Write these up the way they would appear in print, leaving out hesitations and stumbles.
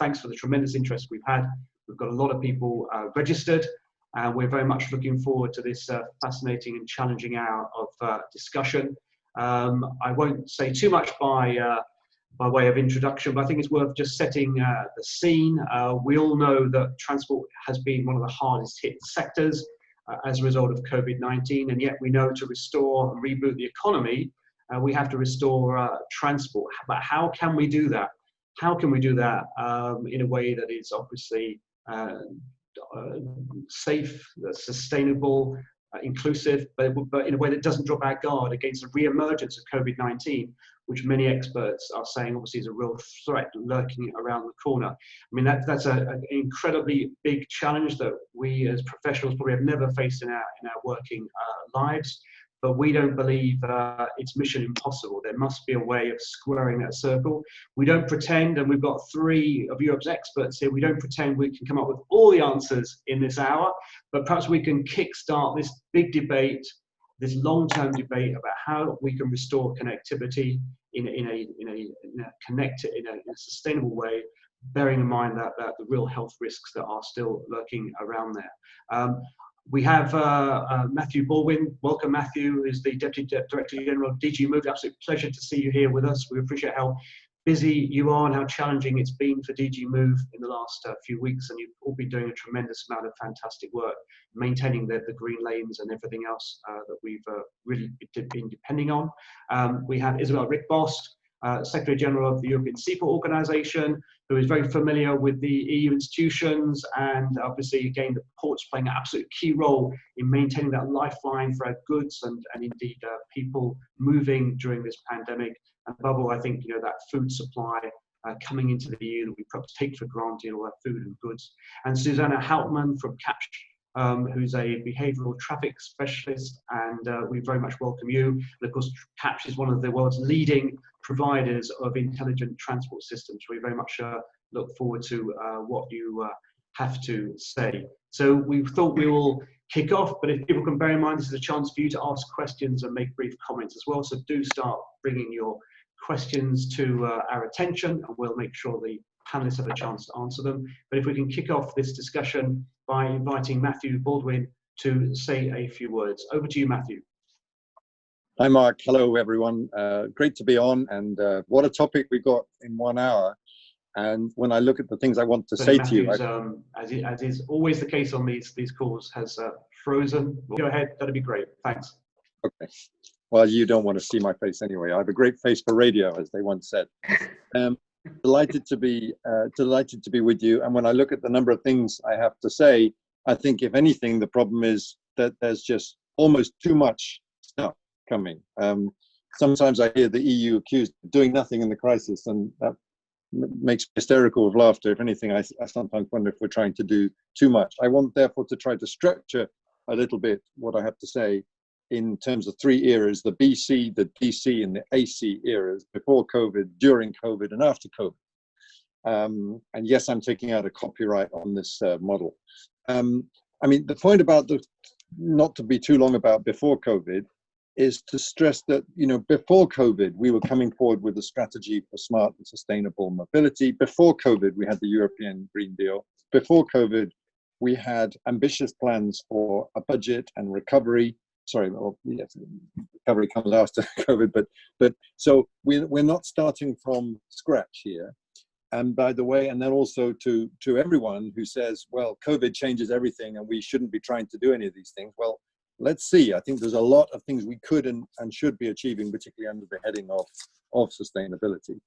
thanks for the tremendous interest we've had. We've got a lot of people registered, and we're very much looking forward to this fascinating and challenging hour of discussion. I won't say too much by way of introduction, but I think it's worth just setting the scene. We all know that transport has been one of the hardest hit sectors as a result of COVID-19, and yet we know to restore and reboot the economy, we have to restore transport. But how can we do that? How can we do that in a way that is obviously safe, sustainable, inclusive, but in a way that doesn't drop our guard against the re-emergence of COVID-19, which many experts are saying obviously is a real threat lurking around the corner. I mean, that's an incredibly big challenge that we as professionals probably have never faced in our working lives, but we don't believe it's mission impossible. There must be a way of squaring that circle. We don't pretend, and we've got 3 of Europe's experts here, we don't pretend we can come up with all the answers in this hour, but perhaps we can kickstart this big debate, this long-term debate about how we can restore connectivity in a sustainable way, bearing in mind that the real health risks that are still lurking around there. We have Matthew Baldwin. Welcome, Matthew, who is the Deputy Director General of DG Move. Absolute pleasure to see you here with us. We appreciate how busy you are and how challenging it's been for DG Move in the last few weeks, and you've all been doing a tremendous amount of fantastic work, maintaining the green lanes and everything else that we've really been depending on. We have Isabelle.Ryckbost, Secretary General of the European Seaport Organisation, who is very familiar with the EU institutions, and obviously, again, the port's playing an absolute key role in maintaining that lifeline for our goods and indeed people moving during this pandemic. And above all, I think that food supply coming into the EU that we perhaps take for granted, all our food and goods. And Susanna.Hauptmann from who's a behavioural traffic specialist, and we very much welcome you. And of course, Kapsch is one of the world's leading providers of intelligent transport systems. We very much look forward to what you have to say. So we thought we will kick off, but if people can bear in mind, this is a chance for you to ask questions and make brief comments as well. So do start bringing your questions to our attention, and we'll make sure the panelists have a chance to answer them. But if we can kick off this discussion by inviting Matthew Baldwin to say a few words. Over to you, Matthew. Hi, Mark. Hello, everyone. Great to be on, and what a topic we got in 1 hour. And when I look at the things I want to say to you, as is always the case on these calls, has frozen. Go ahead. That'd be great. Thanks. Okay. Well, you don't want to see my face anyway. I have a great face for radio, as they once said. Delighted to be with you. And when I look at the number of things I have to say, I think if anything, the problem is that there's just almost too much stuff coming. Sometimes I hear the EU accused of doing nothing in the crisis, and that makes me hysterical with laughter. If anything, I sometimes wonder if we're trying to do too much. I want, therefore, to try to structure a little bit what I have to say in terms of 3 eras: the BC, the DC, and the AC eras, before COVID, during COVID, and after COVID. And yes, I'm taking out a copyright on this model. I mean, the point about not to be too long about before COVID is to stress that, before COVID, we were coming forward with a strategy for smart and sustainable mobility. Before COVID, we had the European Green Deal. Before COVID, we had ambitious plans for a budget and recovery. Sorry, well, yes, recovery comes after COVID, but so we're not starting from scratch here. And by the way, and then also to everyone who says, well, COVID changes everything and we shouldn't be trying to do any of these things. Well, let's see. I think there's a lot of things we could and should be achieving, particularly under the heading of sustainability.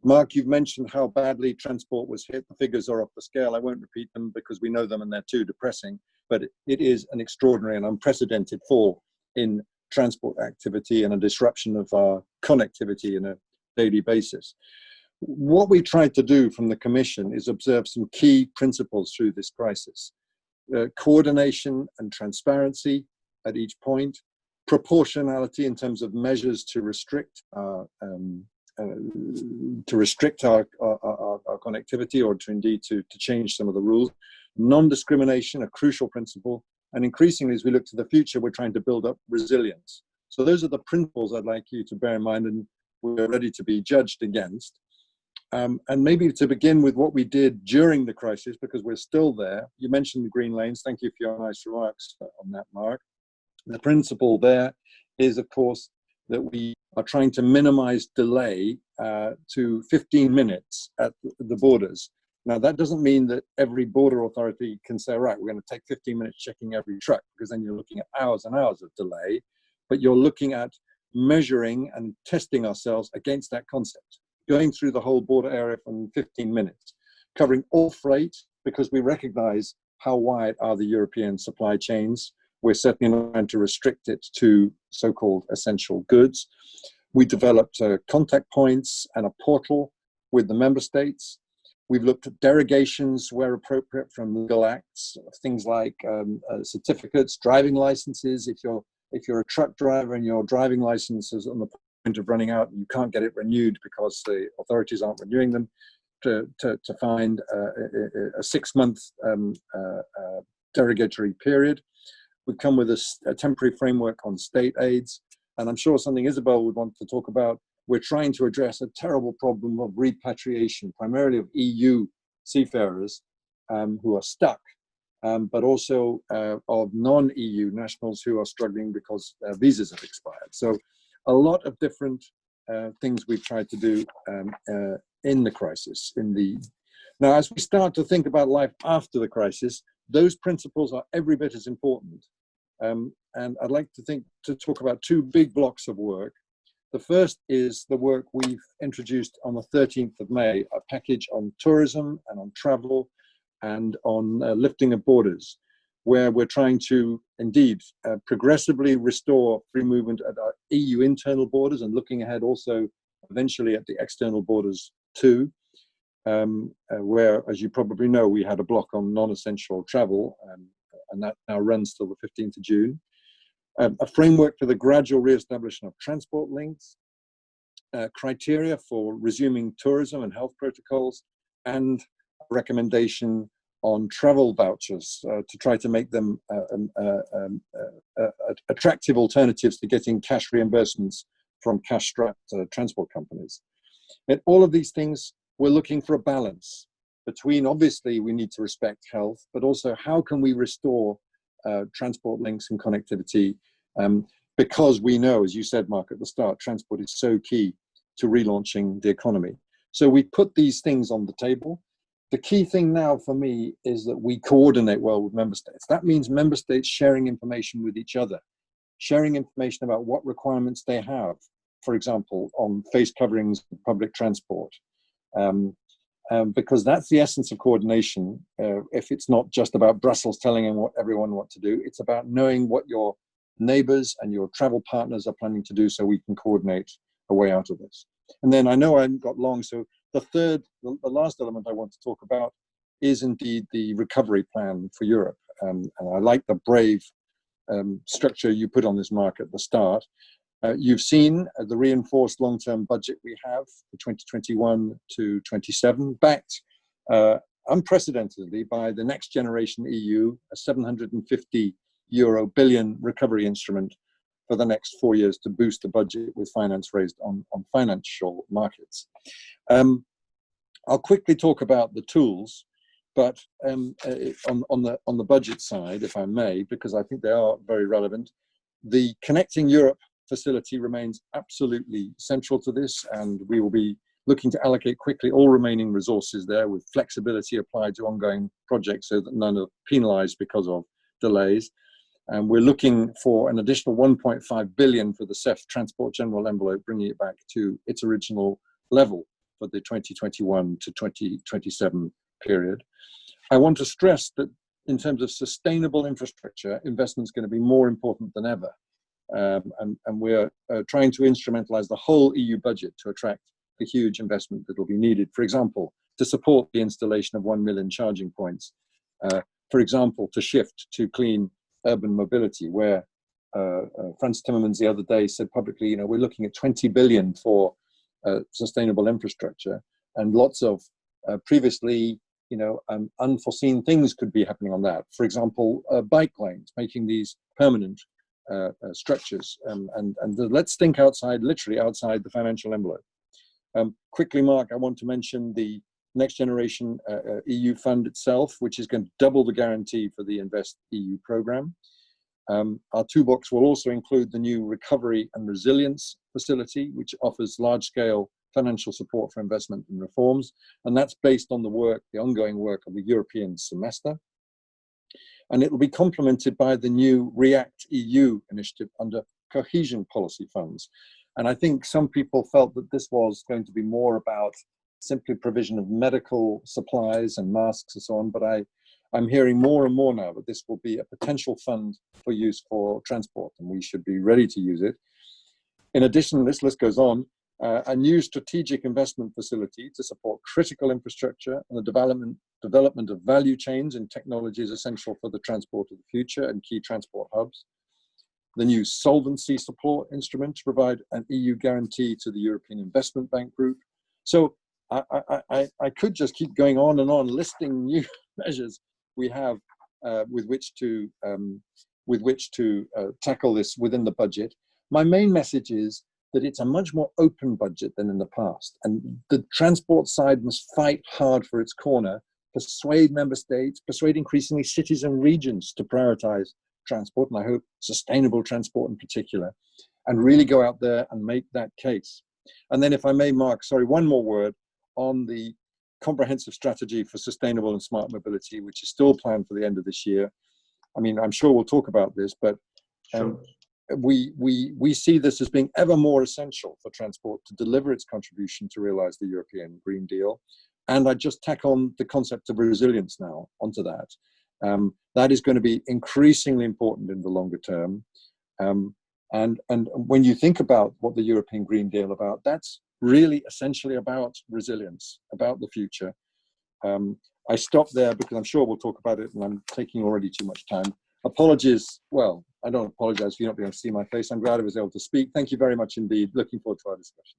Mark, you've mentioned how badly transport was hit. The figures are off the scale. I won't repeat them because we know them and they're too depressing, but it is an extraordinary and unprecedented fall in transport activity and a disruption of our connectivity on a daily basis. What we tried to do from the Commission is observe some key principles through this crisis. Coordination and transparency at each point, proportionality in terms of measures to restrict our connectivity, or to indeed to change some of the rules. Non-discrimination, a crucial principle, and increasingly as we look to the future, we're trying to build up resilience. So those are the principles I'd like you to bear in mind, and we're ready to be judged against. And maybe to begin with what we did during the crisis, because we're still there. You mentioned the green lanes. Thank you for your nice remarks on that, Mark. The principle there is, of course, that we are trying to minimize delay to 15 minutes at the borders. Now, that doesn't mean that every border authority can say, right, we're going to take 15 minutes checking every truck, because then you're looking at hours and hours of delay. But you're looking at measuring and testing ourselves against that concept, going through the whole border area from 15 minutes, covering all freight, because we recognize how wide are the European supply chains. We're certainly not going to restrict it to so-called essential goods. We developed contact points and a portal with the member states. We've looked at derogations where appropriate from legal acts, things like certificates, driving licenses. If you're a truck driver and your driving license is on the point of running out and you can't get it renewed because the authorities aren't renewing them, to find a 6-month derogatory period. We've come with a temporary framework on state aids, and I'm sure something Isabelle would want to talk about. We're trying to address a terrible problem of repatriation, primarily of EU seafarers who are stuck, but also of non-EU nationals who are struggling because their visas have expired. So a lot of different things we've tried to do in the crisis. Now, as we start to think about life after the crisis, those principles are every bit as important. And I'd like to talk about 2 big blocks of work. The first is the work we've introduced on the 13th of May, a package on tourism and on travel and on lifting of borders, where we're trying to indeed progressively restore free movement at our EU internal borders and looking ahead also eventually at the external borders too, where, as you probably know, we had a block on non-essential travel, and that now runs till the 15th of June. A framework for the gradual re-establishment of transport links, criteria for resuming tourism and health protocols, and a recommendation on travel vouchers to try to make them attractive alternatives to getting cash reimbursements from cash-strapped transport companies. In all of these things, we're looking for a balance between, obviously, we need to respect health, but also how can we restore transport links and connectivity, because we know, as you said, Mark, at the start, transport is so key to relaunching the economy. So we put these things on the table. The key thing now for me is that we coordinate well with member states. That means member states sharing information with each other, sharing information about what requirements they have, for example, on face coverings in public transport, because that's the essence of coordination. If it's not just about Brussels telling everyone what to do, it's about knowing what your neighbors and your travel partners are planning to do so we can coordinate a way out of this. And then I know I haven't got long, so the last element I want to talk about is indeed the recovery plan for Europe. And I like the brave structure you put on this, Mark, at the start. You've seen the reinforced long-term budget we have for 2021 to 27, backed unprecedentedly by the Next Generation EU, a 750 billion recovery instrument for the next 4 years to boost the budget with finance raised on financial markets. I'll quickly talk about the tools, but on the budget side, if I may, because I think they are very relevant. The Connecting Europe facility remains absolutely central to this, and we will be looking to allocate quickly all remaining resources there with flexibility applied to ongoing projects so that none are penalized because of delays. And we're looking for an additional 1.5 billion for the CEF Transport General Envelope, bringing it back to its original level for the 2021 to 2027 period. I want to stress that in terms of sustainable infrastructure, investment is going to be more important than ever. And we're trying to instrumentalize the whole EU budget to attract the huge investment that will be needed, for example, to support the installation of 1 million charging points, for example, to shift to clean urban mobility, where Frans Timmermans the other day said publicly, we're looking at 20 billion for sustainable infrastructure, and lots of previously, unforeseen things could be happening on that. For example, bike lanes, making these permanent structures, and let's think outside, literally outside the financial envelope. Quickly, Mark, I want to mention the Next Generation EU Fund itself, which is going to double the guarantee for the Invest EU program. Our toolbox will also include the new Recovery and Resilience Facility, which offers large-scale financial support for investment and reforms, and that's based on the ongoing work of the European semester. And it will be complemented by the new REACT EU initiative under cohesion policy funds. And I think some people felt that this was going to be more about simply provision of medical supplies and masks and so on, but I'm hearing more and more now that this will be a potential fund for use for transport, and we should be ready to use it. In addition, this list goes on, a new strategic investment facility to support critical infrastructure and the development of value chains and technologies essential for the transport of the future and key transport hubs. The new solvency support instrument to provide an EU guarantee to the European Investment Bank Group. So I could just keep going on and on listing new measures we have with which to tackle this within the budget. My main message is that it's a much more open budget than in the past, and the transport side must fight hard for its corner, persuade member states, persuade increasingly cities and regions to prioritize transport, and I hope sustainable transport in particular, and really go out there and make that case. And then if I may, Mark, sorry, one more word on the comprehensive strategy for sustainable and smart mobility, which is still planned for the end of this year. I mean, I'm sure we'll talk about this, but we see this as being ever more essential for transport to deliver its contribution to realize the European Green Deal. And I just tack on the concept of resilience now onto that. That is going to be increasingly important in the longer term. And when you think about what the European Green Deal about, that's really essentially about resilience, about the future. I stop there because I'm sure we'll talk about it and I'm taking already too much time. Apologies, well, I don't apologize for you not being able to see my face. I'm glad I was able to speak. Thank you very much indeed. Looking forward to our discussion.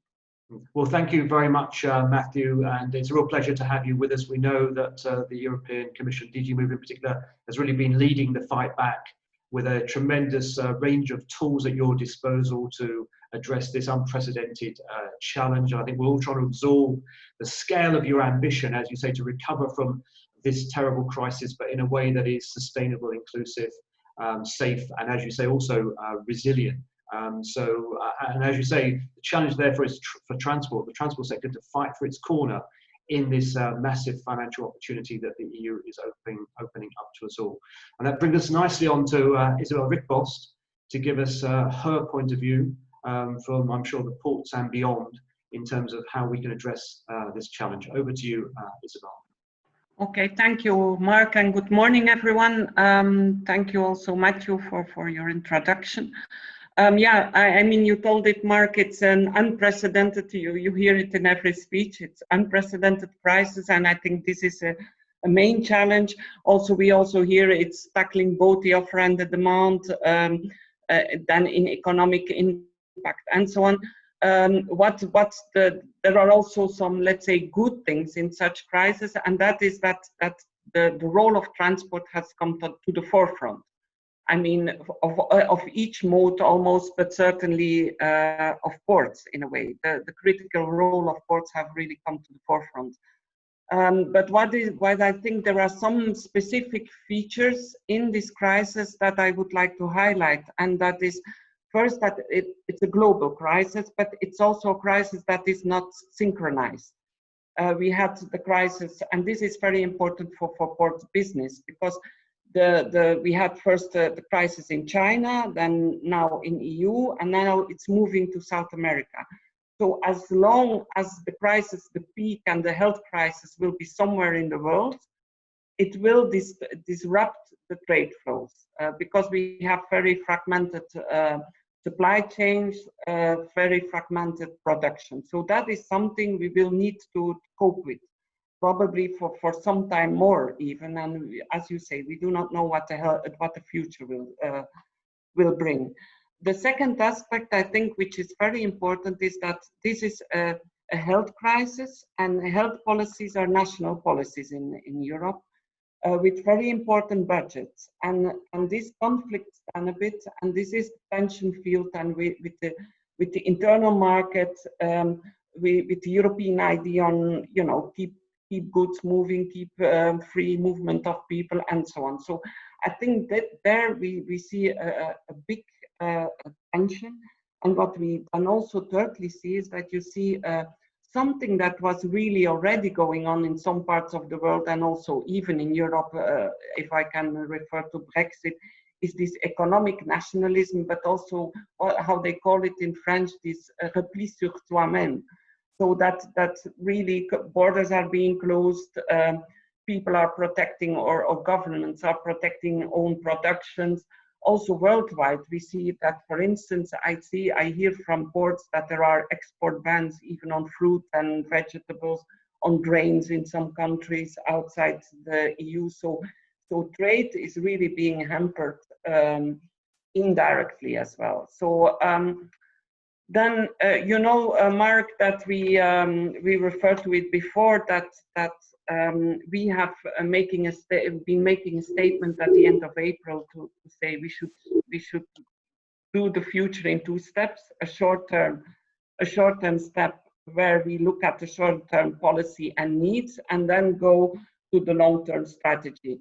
Well, thank you very much, Matthew, and it's a real pleasure to have you with us. We know that the European Commission, DG Move in particular, has really been leading the fight back with a tremendous range of tools at your disposal to address this unprecedented challenge. I think we're all trying to absorb the scale of your ambition, as you say, to recover from this terrible crisis, but in a way that is sustainable, inclusive, safe, and as you say, also resilient. And as you say, the challenge therefore is for transport, the transport sector, to fight for its corner in this massive financial opportunity that the EU is opening up to us all. And that brings us nicely on to Isabelle.Ryckbost to give us her point of view from, I'm sure, the ports and beyond in terms of how we can address this challenge. Over to you, Isabelle. Okay, thank you, Mark, and good morning, everyone. Thank you also, Matthew, for your introduction. Yeah, I mean, you told it, Mark, it's an unprecedented, you hear it in every speech, it's unprecedented crisis, and I think this is a main challenge. Also, we also hear it's tackling both the offer and the demand, then in economic impact and so on. There are also some, let's say, good things in such crisis, and that is that the role of transport has come to the forefront. I mean, of each mode almost, but certainly of ports in a way. The critical role of ports have really come to the forefront. But what I think there are some specific features in this crisis that I would like to highlight, and that is first that it's a global crisis, but it's also a crisis that is not synchronized. We had the crisis, and this is very important for port business, because we had first the crisis in China, then now in EU, and now it's moving to South America. So as long as the crisis, the peak and the health crisis will be somewhere in the world, it will disrupt the trade flows because we have very fragmented supply chains, very fragmented production. So that is something we will need to cope with, probably for some time more even. And as you say, we do not know what the future will bring. The second aspect, I think, which is very important, is that this is a health crisis, and health policies are national policies in Europe with very important budgets. And this conflicts a bit, and this is the tension field, and with the internal market, with the European idea on, you know, keep goods moving, keep free movement of people, and so on. So I think that there we see a big tension. And what we can also thirdly see is that you see something that was really already going on in some parts of the world, and also even in Europe, if I can refer to Brexit, is this economic nationalism, but also how they call it in French, this repli sur soi-même. So that really borders are being closed, people are protecting, or governments are protecting own productions. Also worldwide, we see that, for instance, I hear from ports that there are export bans even on fruit and vegetables, on grains in some countries outside the EU. So trade is really being hampered indirectly as well. So then, you know, Mark, that we referred to it before, that we have been making a statement at the end of April to say we should do the future in 2 steps: a short-term step where we look at the short-term policy and needs, and then go to the long-term strategy.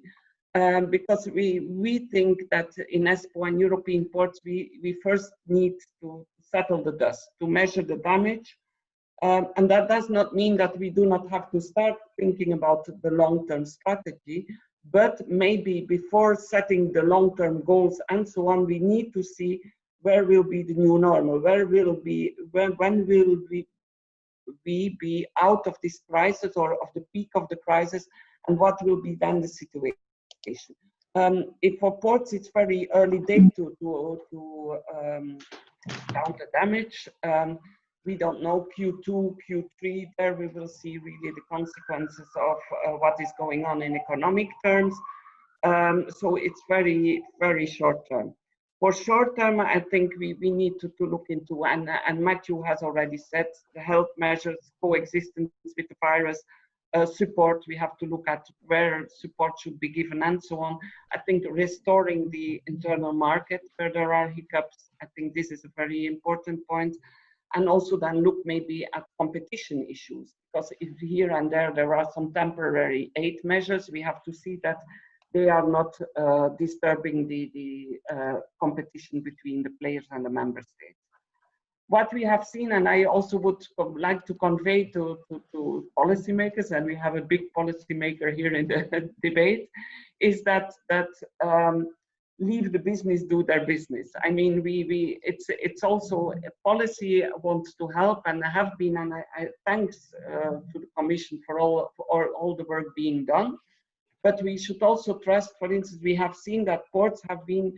Because we think that in ESPO and European ports, we first need to settle the dust, to measure the damage. And that does not mean that we do not have to start thinking about the long-term strategy, but maybe before setting the long-term goals and so on, we need to see where will be the new normal, when will we be out of this crisis, or of the peak of the crisis, and what will be then the situation. If for ports, it's very early days to count the damage. We don't know Q2, Q3, there we will see really the consequences of what is going on in economic terms. So it's very, very short term. For short term, I think we need to look into, and Matthew has already said, the health measures, coexistence with the virus, support. We have to look at where support should be given and so on. I think restoring the internal market where there are hiccups, I think this is a very important point. And also then look maybe at competition issues, because if here and there are some temporary aid measures, we have to see that they are not disturbing the competition between the players and the member states. What we have seen, and I also would like to convey to policymakers, and we have a big policymaker here in the debate, is that leave the business do their business. I mean, it's also a policy wants to help, and have been, and I thanks to the Commission for all the work being done. But we should also trust, for instance, we have seen that ports have been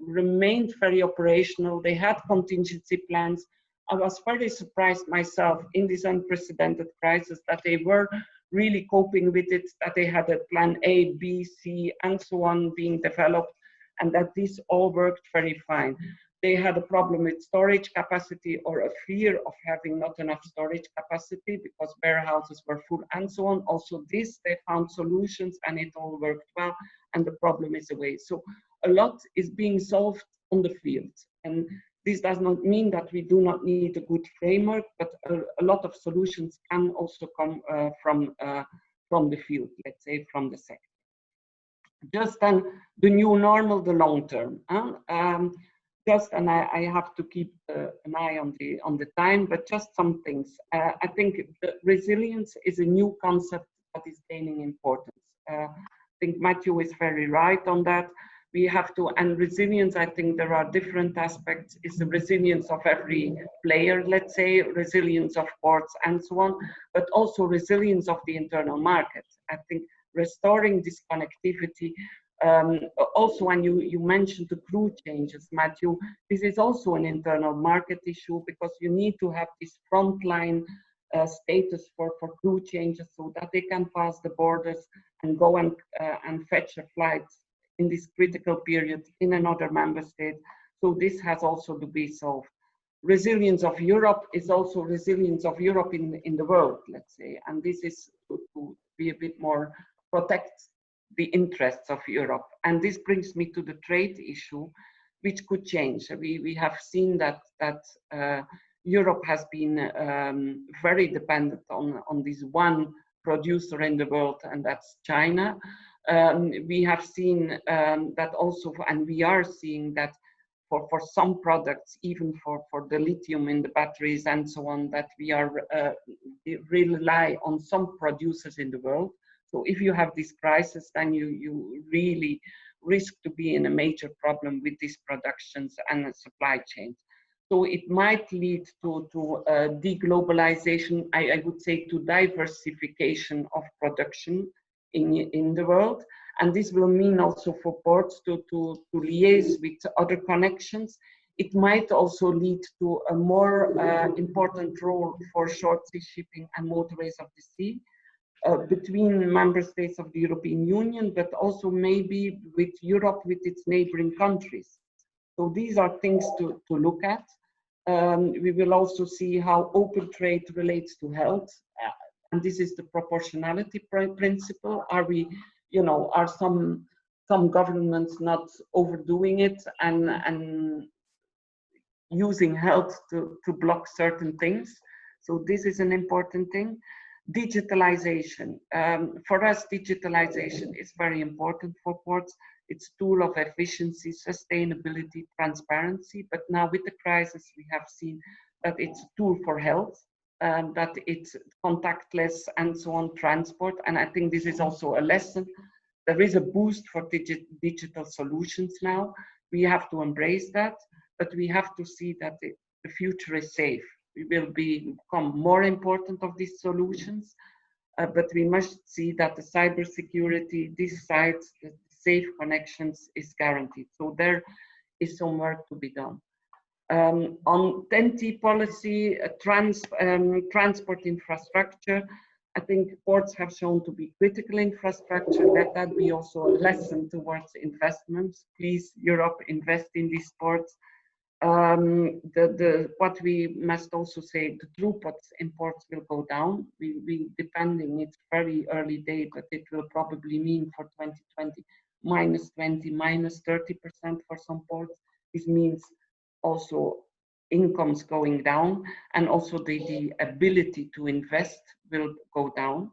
remained very operational. They had contingency plans. I was very surprised myself in this unprecedented crisis that they were really coping with it, that they had a plan A, B, C, and so on being developed, and that this all worked very fine. They had a problem with storage capacity, or a fear of having not enough storage capacity because warehouses were full and so on. Also this, they found solutions and it all worked well, and the problem is away. So a lot is being solved on the field. And this does not mean that we do not need a good framework, but a lot of solutions can also come from the field, let's say from the sector. Just then, the new normal, the long term. And I have to keep an eye on the time, but just some things. I think resilience is a new concept that is gaining importance. I think Matthew is very right on that. We have to, and resilience, I think there are different aspects. It's the resilience of every player, let's say, resilience of ports and so on, but also resilience of the internal market. I think restoring this connectivity. Also, when you mentioned the crew changes, Matthew, this is also an internal market issue, because you need to have this frontline status for crew changes so that they can pass the borders and go and fetch a flight in this critical period in another member state. So this has also to be solved. Resilience of Europe is also resilience of Europe in the world, let's say, and this is to be a bit more protect the interests of Europe. And this brings me to the trade issue, which could change. We have seen that Europe has been very dependent on this one producer in the world, and that's China. We have seen that also, and we are seeing that for some products, even for the lithium in the batteries and so on, that we rely on some producers in the world. So if you have this crisis, then you really risk to be in a major problem with these productions and supply chains. So it might lead to deglobalization, I would say, to diversification of production in the world. And this will mean also for ports to liaise with other connections. It might also lead to a more important role for short sea shipping and motorways of the sea between member states of the European Union, but also maybe with Europe, with its neighboring countries. So these are things to look at. We will also see how open trade relates to health. And this is the proportionality principle. Are we, are some governments not overdoing it and using health to block certain things? So this is an important thing. Digitalization. For us, digitalization is very important for ports. It's a tool of efficiency, sustainability, transparency. But now with the crisis, we have seen that it's a tool for health, that it's contactless and so on, transport. And I think this is also a lesson. There is a boost for digital solutions now. We have to embrace that, but we have to see that the future is safe. We will become more important of these solutions, but we must see that the cybersecurity, these sites, the safe connections is guaranteed. So there is some work to be done. On TEN-T policy, transport infrastructure, I think ports have shown to be critical infrastructure. Let that be also a lesson towards investments. Please, Europe, invest in these ports. What we must also say, the throughputs in ports will go down. We depending, it's very early day, but it will probably mean for 2020 -20, -30% for some ports. This means also incomes going down, and also the ability to invest will go down.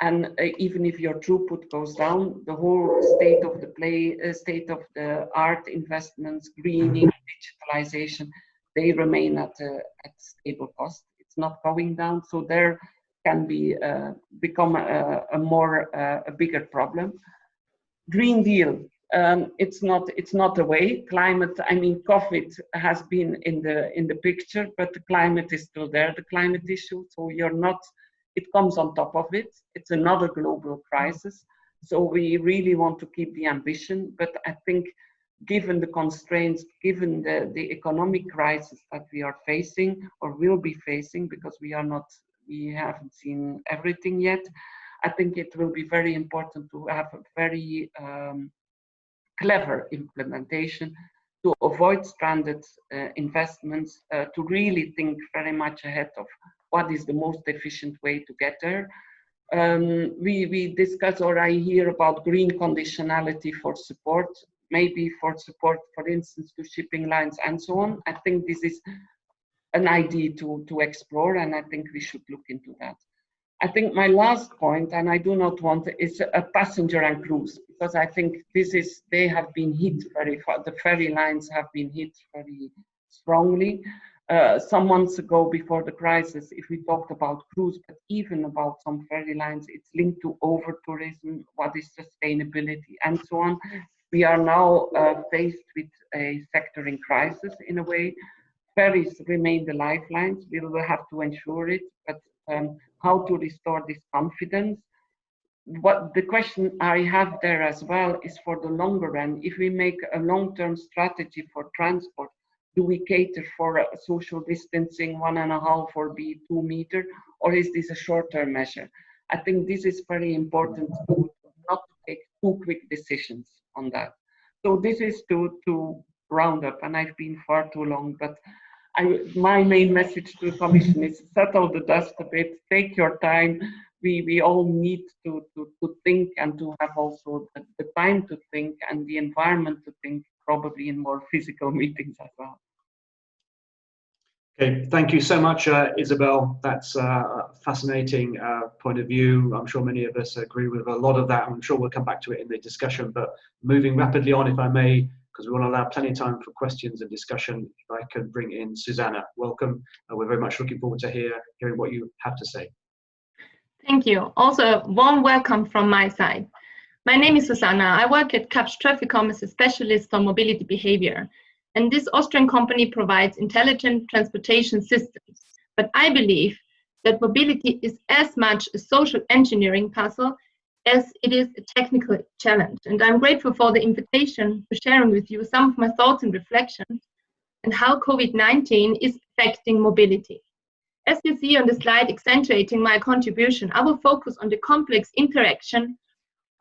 And even if your throughput goes down, the whole state of the art investments, greening, digitalization, they remain at stable cost. It's not going down, so there can be become a bigger problem. Green Deal. It's not a way. Climate. I mean, COVID has been in the picture, but the climate is still there. The climate issue. So you're not. It comes on top of it. It's another global crisis. So we really want to keep the ambition. But I think, given the constraints, given the economic crisis that we are facing or will be facing, because we haven't seen everything yet, I think it will be very important to have a very clever implementation to avoid stranded investments, to really think very much ahead of what is the most efficient way to get there. We discuss, or I hear about green conditionality for support, maybe for support, for instance, to shipping lines and so on. I think this is an idea to explore, and I think we should look into that. I think my last point, and I do not want, is a passenger and cruise, because I think they have been hit very far. The ferry lines have been hit very strongly. Some months ago, before the crisis, if we talked about cruise, but even about some ferry lines, it's linked to over-tourism, what is sustainability, and so on. We are now faced with a sector in crisis, in a way. Ferries remain the lifelines. We will have to ensure it, but how to restore this confidence? What the question I have there as well is for the longer run. If we make a long-term strategy for transport, do we cater for social distancing 1.5 or be 2 meter, or is this a short-term measure? I think this is very important to not take too quick decisions on that. So this is to round up, and I've been far too long, but my main message to the Commission is settle the dust a bit, take your time. We all need to think, and to have also the time to think and the environment to think, probably in more physical meetings as well. Okay, thank you so much, Isabelle. That's a fascinating point of view. I'm sure many of us agree with a lot of that. I'm sure we'll come back to it in the discussion, but moving rapidly on, if I may, because we want to allow plenty of time for questions and discussion, if I could bring in Susanna. Welcome. We're very much looking forward to hearing what you have to say. Thank you. Also, a warm welcome from my side. My name is Susanna. I work at KapschTraffic as a specialist on mobility behavior. And this Austrian company provides intelligent transportation systems. But I believe that mobility is as much a social engineering puzzle as it is a technical challenge. And I'm grateful for the invitation for sharing with you some of my thoughts and reflections and how COVID-19 is affecting mobility. As you see on the slide accentuating my contribution, I will focus on the complex interaction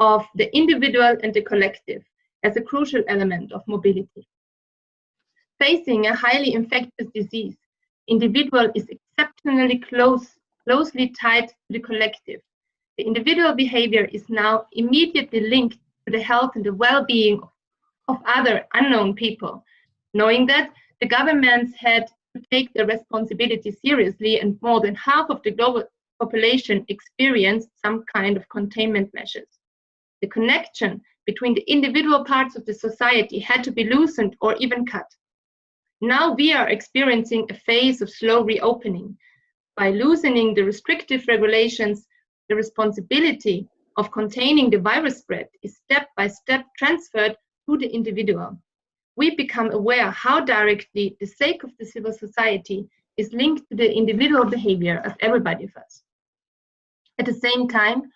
of the individual and the collective as a crucial element of mobility. Facing a highly infectious disease, individual is exceptionally closely tied to the collective. The individual behavior is now immediately linked to the health and the well-being of other unknown people. Knowing that, the governments had to take their responsibility seriously, and more than half of the global population experienced some kind of containment measures. The connection between the individual parts of the society had to be loosened or even cut. Now we are experiencing a phase of slow reopening. By loosening the restrictive regulations, the responsibility of containing the virus spread is step by step transferred to the individual. We become aware how directly the sake of the civil society is linked to the individual behavior of everybody of us. At the same time,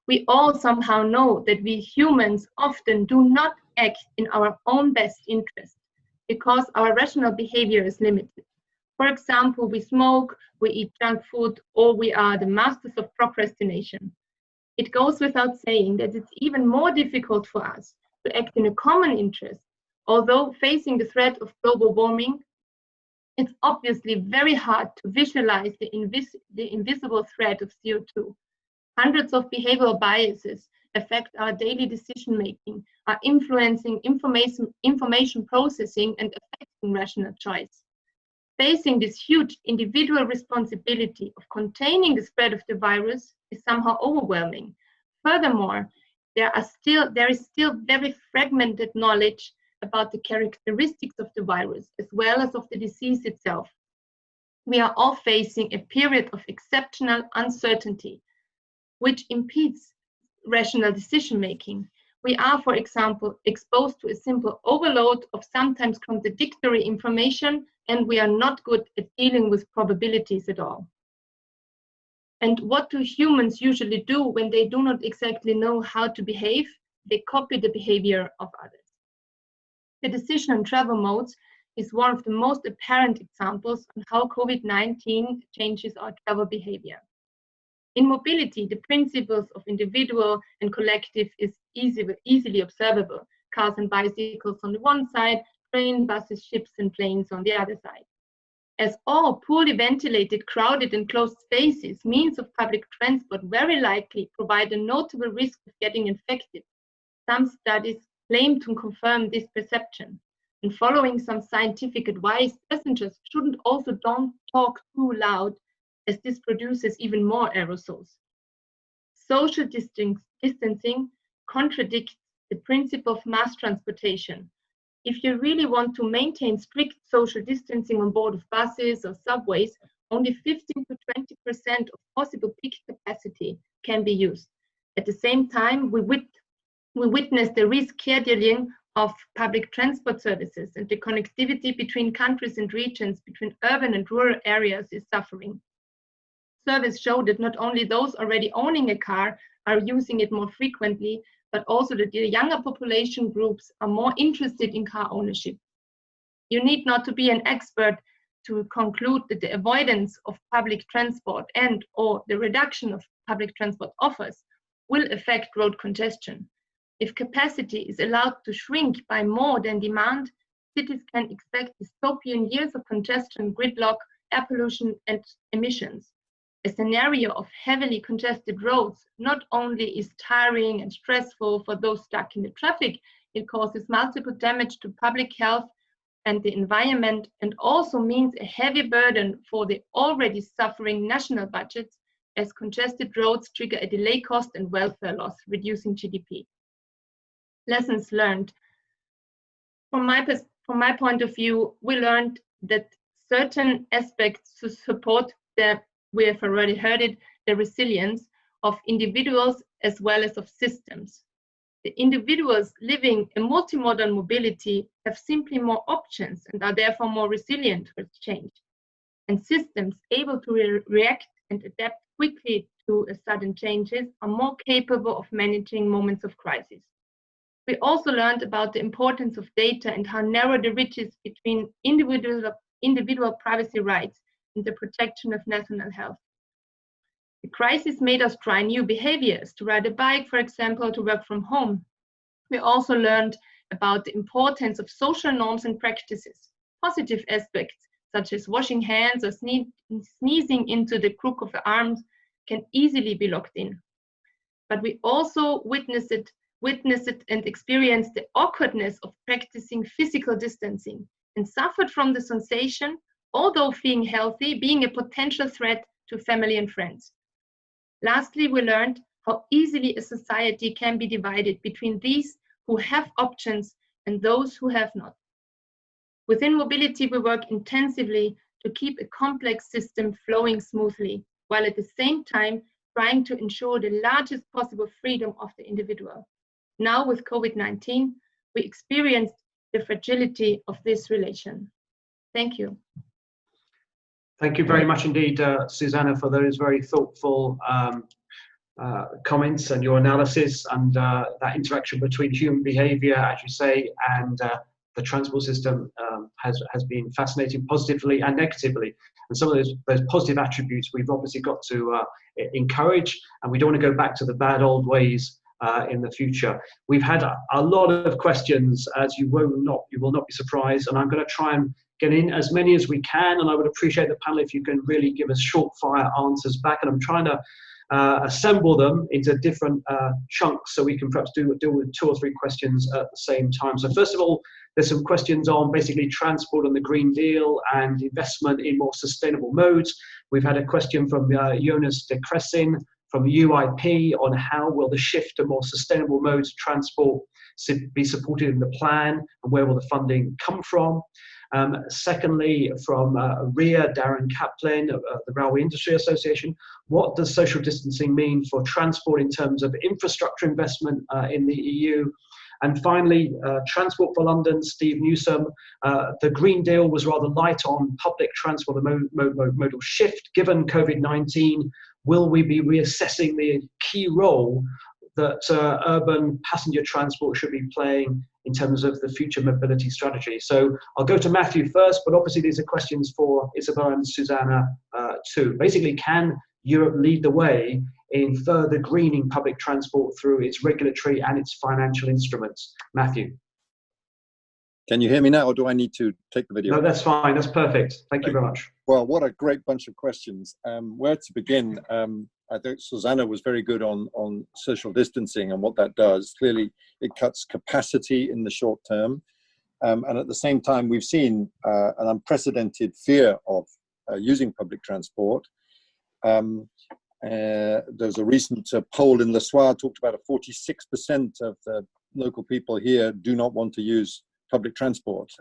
we all somehow know that we humans often do not act in our own best interest, because our rational behavior is limited. For example, we smoke, we eat junk food, or we are the masters of procrastination. It goes without saying that it's even more difficult for us to act in a common interest. Although facing the threat of global warming, it's obviously very hard to visualize the invisible threat of CO2. Hundreds of behavioral biases affect our daily decision-making, are influencing information processing and affecting rational choice. Facing this huge individual responsibility of containing the spread of the virus is somehow overwhelming. Furthermore, there is still very fragmented knowledge about the characteristics of the virus as well as of the disease itself. We are all facing a period of exceptional uncertainty, which impedes rational decision-making. We are, for example, exposed to a simple overload of sometimes contradictory information, and we are not good at dealing with probabilities at all. And what do humans usually do when they do not exactly know how to behave? They copy the behavior of others. The decision on travel modes is one of the most apparent examples on how COVID-19 changes our travel behavior. In mobility, the principles of individual and collective is easily observable. Cars and bicycles on the one side, train, buses, ships, and planes on the other side. As all poorly ventilated, crowded, and closed spaces, means of public transport very likely provide a notable risk of getting infected. Some studies claim to confirm this perception. And following some scientific advice, passengers shouldn't also don't talk too loud, as this produces even more aerosols. Social distancing contradicts the principle of mass transportation. If you really want to maintain strict social distancing on board of buses or subways, only 15 to 20% of possible peak capacity can be used. At the same time, we witness the rescheduling of public transport services, and the connectivity between countries and regions, between urban and rural areas, is suffering. Surveys show that not only those already owning a car are using it more frequently, but also that the younger population groups are more interested in car ownership. You need not to be an expert to conclude that the avoidance of public transport and or the reduction of public transport offers will affect road congestion. If capacity is allowed to shrink by more than demand, cities can expect dystopian years of congestion, gridlock, air pollution, and emissions. A scenario of heavily congested roads not only is tiring and stressful for those stuck in the traffic, it causes multiple damage to public health and the environment, and also means a heavy burden for the already suffering national budgets, as congested roads trigger a delay cost and welfare loss, reducing GDP. Lessons learned. From my point of view, we learned that certain aspects to support we have already heard it, the resilience of individuals as well as of systems. The individuals living a multimodal mobility have simply more options and are therefore more resilient with change. And systems able to react and adapt quickly to sudden changes are more capable of managing moments of crisis. We also learned about the importance of data and how narrow the ridge is between individual privacy rights and the protection of national health. The crisis made us try new behaviors, to ride a bike, for example, to work from home. We also learned about the importance of social norms and practices. Positive aspects, such as washing hands or sneezing into the crook of the arms, can easily be locked in. But we also witnessed it and experienced the awkwardness of practicing physical distancing and suffered from the sensation, although feeling healthy, being a potential threat to family and friends. Lastly, we learned how easily a society can be divided between these who have options and those who have not. Within mobility, we work intensively to keep a complex system flowing smoothly, while at the same time trying to ensure the largest possible freedom of the individual. Now with COVID-19, we experienced the fragility of this relation. Thank you. Thank you very much indeed, Susanna, for those very thoughtful comments and your analysis, and that interaction between human behaviour, as you say, and the transport system has been fascinating, positively and negatively. And some of those positive attributes we've obviously got to encourage, and we don't want to go back to the bad old ways in the future. We've had a lot of questions, as you will not be surprised, and I'm going to try and get in as many as we can, and I would appreciate the panel if you can really give us short fire answers back, and I'm trying to assemble them into different chunks so we can perhaps deal with 2 or 3 questions at the same time. So first of all, there's some questions on basically transport and the Green Deal and investment in more sustainable modes. We've had a question from Jonas de Cressin from UIP on how will the shift to more sustainable modes of transport be supported in the plan, and where will the funding come from? Secondly, from RIA, Darren Kaplan of the Railway Industry Association, what does social distancing mean for transport in terms of infrastructure investment in the EU? And finally, Transport for London, Steve Newsome, the Green Deal was rather light on public transport, the modal shift. Given COVID-19, will we be reassessing the key role that urban passenger transport should be playing in terms of the future mobility strategy? So I'll go to Matthew first, but obviously these are questions for Isabelle and Susanna too. Basically, can Europe lead the way in further greening public transport through its regulatory and its financial instruments? Matthew. Can you hear me now, or do I need to take the video? No, that's fine. That's perfect. Thank you very much. Well, what a great bunch of questions. Where to begin? I think Susanna was very good on social distancing and what that does. Clearly, it cuts capacity in the short term. And at the same time, we've seen an unprecedented fear of using public transport. There's a recent poll in Le Soir talked about 46% of the local people here do not want to use public transport.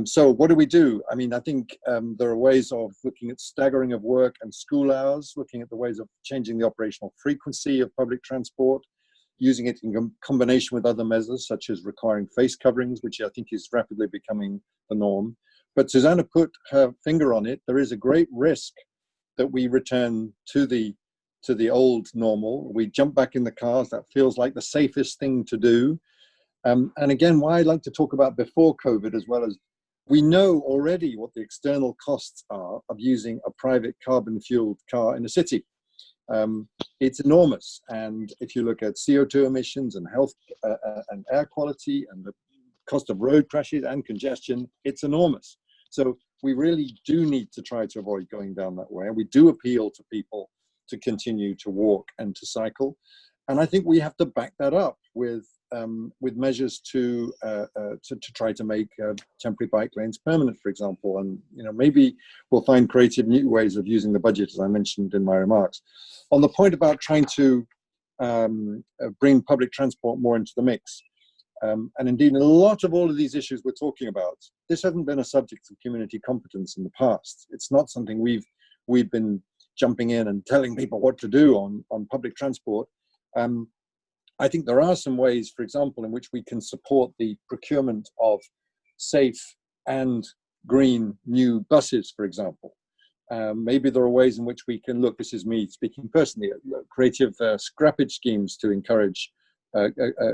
So what do? I mean, I think there are ways of looking at staggering of work and school hours, looking at the ways of changing the operational frequency of public transport, using it in combination with other measures, such as requiring face coverings, which I think is rapidly becoming the norm. But Susanna put her finger on it. There is a great risk that we return to the old normal. We jump back in the cars. That feels like the safest thing to do. And again, why I like to talk about before COVID, as well as we know already what the external costs are of using a private carbon-fueled car in a city. It's enormous. And if you look at CO2 emissions and health and air quality and the cost of road crashes and congestion, it's enormous. So we really do need to try to avoid going down that way. And we do appeal to people to continue to walk and to cycle. And I think we have to back that up with measures to try to make temporary bike lanes permanent, for example. And maybe we'll find creative new ways of using the budget, as I mentioned in my remarks. On the point about trying to bring public transport more into the mix, and indeed a lot of all of these issues we're talking about, this hasn't been a subject of community competence in the past. It's not something we've been jumping in and telling people what to do on public transport. I think there are some ways, for example, in which we can support the procurement of safe and green new buses, for example. Maybe there are ways in which we can look, this is me speaking personally, creative scrappage schemes to encourage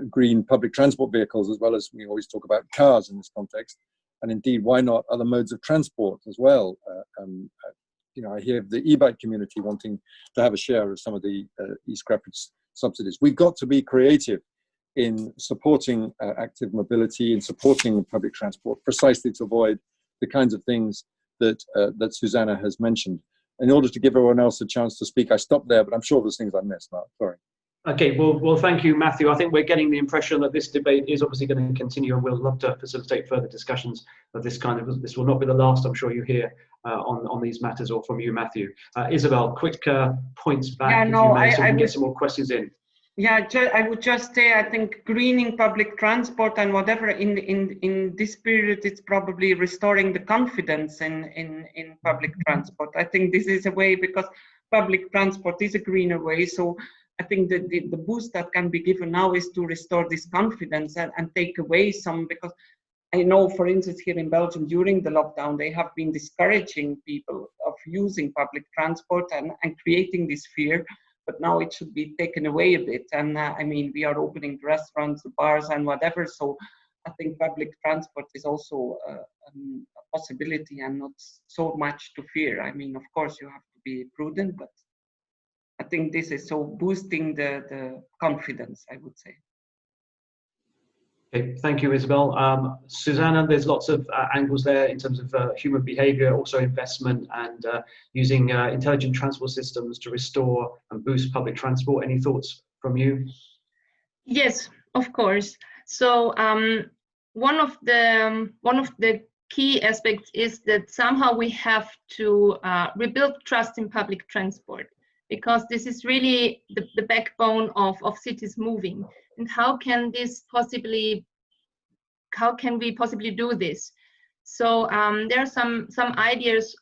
green public transport vehicles, as well as we always talk about cars in this context. And indeed, why not other modes of transport as well? I hear the e-bike community wanting to have a share of some of the e-scrappage subsidies. We've got to be creative in supporting active mobility, in supporting public transport, precisely to avoid the kinds of things that Susanna has mentioned. In order to give everyone else a chance to speak, I stopped there, but I'm sure there's things I missed, Mark. Sorry. Okay, well, thank you, Matthew. I think we're getting the impression that this debate is obviously going to continue, and we'll love to facilitate further discussions of this kind. This will not be the last, I'm sure, you hear on these matters, or from you, Matthew. Isabelle, quick points back, if you may, so we can get some more questions in. Yeah, I would just say, I think greening public transport and whatever in this period, it's probably restoring the confidence in public transport. I think this is a way, because public transport is a greener way. So I think that the boost that can be given now is to restore this confidence and take away some, because I know, for instance, here in Belgium, during the lockdown, they have been discouraging people of using public transport and creating this fear. But now it should be taken away a bit. And I mean, we are opening the restaurants, the bars and whatever. So I think public transport is also a possibility and not so much to fear. I mean, of course, you have to be prudent, but I think this is so boosting the confidence, I would say. Okay, thank you, Isabelle. Susanna, there's lots of angles there in terms of human behaviour, also investment, and using intelligent transport systems to restore and boost public transport. Any thoughts from you? Yes, of course. So one of the key aspects is that somehow we have to rebuild trust in public transport, because this is really the backbone of cities moving. And how can we possibly do this? So there are some ideas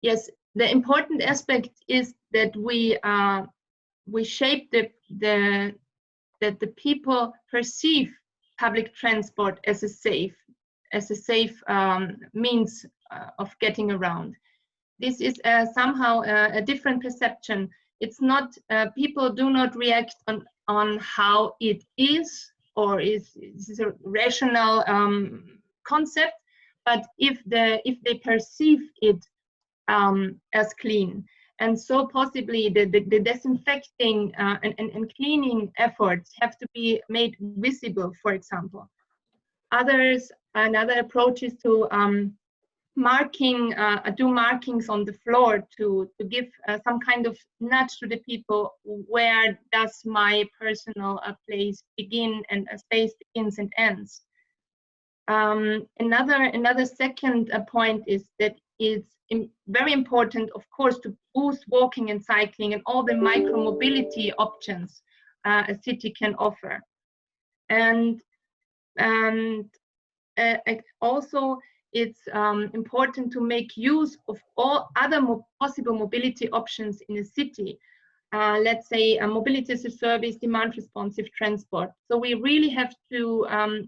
yes, the important aspect is that we shape that the people perceive public transport as a safe means of getting around. This is somehow a different perception. It's not, people do not react on how it is, or is a rational concept, but if they perceive it as clean. And so possibly the disinfecting and cleaning efforts have to be made visible, for example. Another approach is to do markings on the floor to give some kind of nudge to the people. Where does my personal place begin, and a space begins and ends? Another second point is that it's very important, of course, to boost walking and cycling and all the micro-mobility options a city can offer. And also, it's important to make use of all other possible mobility options in a city. Let's say mobility as a service, demand responsive transport. So we really have to,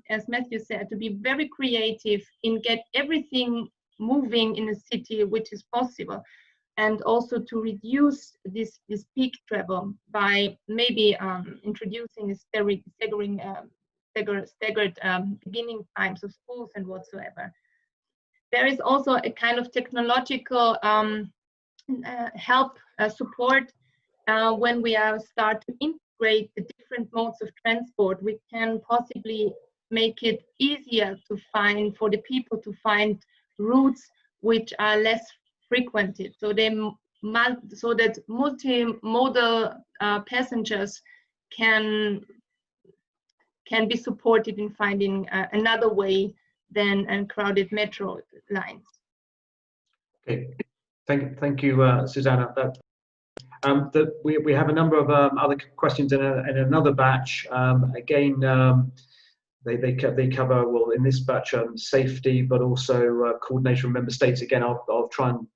as Matthew said, to be very creative in get everything moving in a city which is possible, and also to reduce this peak travel by maybe introducing a staggered beginning times of schools and whatsoever. There is also a kind of technological help support when we start to integrate the different modes of transport. We can possibly make it easier to find, for the people to find routes which are less frequented. So they so that multimodal passengers can be supported in finding another way than crowded metro lines. Okay, thank you, Susanna. We have a number of other questions in another batch. Again, they cover, well, in this batch, safety, but also coordination with member states. Again, I'll try and